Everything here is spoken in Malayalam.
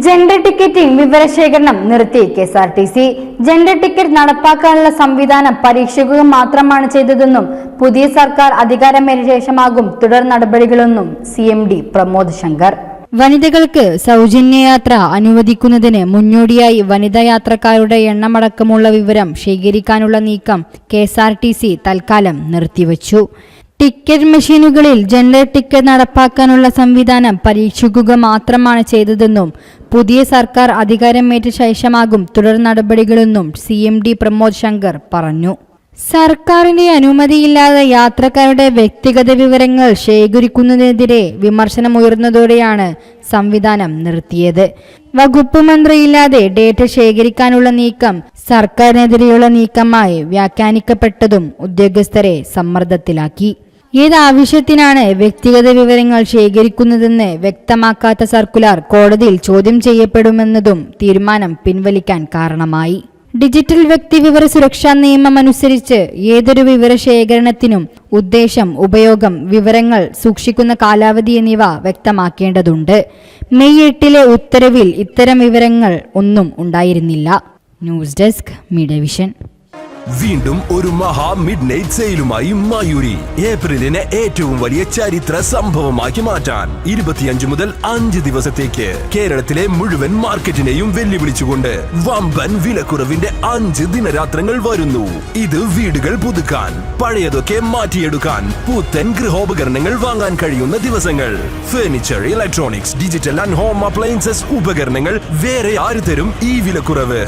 ജെൻഡർ ടിക്കറ്റിംഗ് വിവരശേഖരണം നിർത്തി KSRTC. ജെൻഡർ ടിക്കറ്റ് നടപ്പാക്കാനുള്ള സംവിധാനം പരീക്ഷിക്കുക മാത്രമാണ് ചെയ്തതെന്നും പുതിയ സർക്കാർ അധികാരമേറ്റ ശേഷമാകും തുടർ നടപടികളെന്നും CMD പ്രമോദ് ശങ്കർ. വനിതകൾക്ക് സൗജന്യ യാത്ര അനുവദിക്കുന്നതിന് മുന്നോടിയായി വനിതാ യാത്രക്കാരുടെ എണ്ണമടക്കമുള്ള വിവരം ശേഖരിക്കാനുള്ള നീക്കം KSRTC തൽക്കാലം നിർത്തിവച്ചു. ടിക്കറ്റ് മെഷീനുകളിൽ ജെൻഡർ ടിക്കറ്റ് നടപ്പാക്കാനുള്ള സംവിധാനം പരീക്ഷിക്കുക മാത്രമാണ് ചെയ്തതെന്നും പുതിയ സർക്കാർ അധികാരമേറ്റ ശേഷമാകും തുടർ നടപടികളെന്നും CMD പ്രമോദ് ശങ്കർ പറഞ്ഞു. സർക്കാരിന്റെ അനുമതിയില്ലാതെ യാത്രക്കാരുടെ വ്യക്തിഗത വിവരങ്ങൾ ശേഖരിക്കുന്നതിനെതിരെ വിമർശനമുയർന്നതോടെയാണ് സംവിധാനം നിർത്തിയത്. വകുപ്പ് മന്ത്രിയില്ലാതെ ഡേറ്റ ശേഖരിക്കാനുള്ള നീക്കം സർക്കാരിനെതിരെയുള്ള നീക്കമായി വ്യാഖ്യാനിക്കപ്പെട്ടതും ഉദ്യോഗസ്ഥരെ സമ്മർദ്ദത്തിലാക്കി. ഏതാവശ്യത്തിനാണ് വ്യക്തിഗത വിവരങ്ങൾ ശേഖരിക്കുന്നതെന്ന് വ്യക്തമാക്കാത്ത സർക്കുലർ കോടതിയിൽ ചോദ്യം ചെയ്യപ്പെടുമെന്നതും തീരുമാനം പിൻവലിക്കാൻ കാരണമായി. ഡിജിറ്റൽ വ്യക്തിവിവര സുരക്ഷാ നിയമം അനുസരിച്ച് ഏതൊരു വിവരശേഖരണത്തിനും ഉദ്ദേശം, ഉപയോഗം, വിവരങ്ങൾ സൂക്ഷിക്കുന്ന കാലാവധി എന്നിവ വ്യക്തമാക്കേണ്ടതുണ്ട്. മെയ് 8 ഉത്തരവിൽ ഇത്തരം വിവരങ്ങൾ ഒന്നും ഉണ്ടായിരുന്നില്ല. News desk media vision. വീണ്ടും ഒരു മഹാ മിഡ് നൈറ്റ് സെയിലുമായി മയൂരി. ഏപ്രിലിനെ ഏറ്റവും വലിയ ചരിത്ര സംഭവമാക്കി മാറ്റാൻ 25 മുതൽ 5 ദിവസത്തേക്ക് കേരളത്തിലെ മുഴുവൻ മാർക്കറ്റിനെയും വെല്ലുവിളിച്ചുകൊണ്ട് വമ്പൻ വിലക്കുറവിന്റെ 5 ദിനരാത്രങ്ങൾ വരുന്നു. ഇത് വീടുകൾ പുതുക്കാൻ, പഴയതൊക്കെ മാറ്റിയെടുക്കാൻ, പുത്തൻ ഗൃഹോപകരണങ്ങൾ വാങ്ങാൻ കഴിയുന്ന ദിവസങ്ങൾ. Furniture, electronics, digital and home appliances ഉപകരണങ്ങൾ വേറെ ആര് തരും ഈ വിലക്കുറവ്?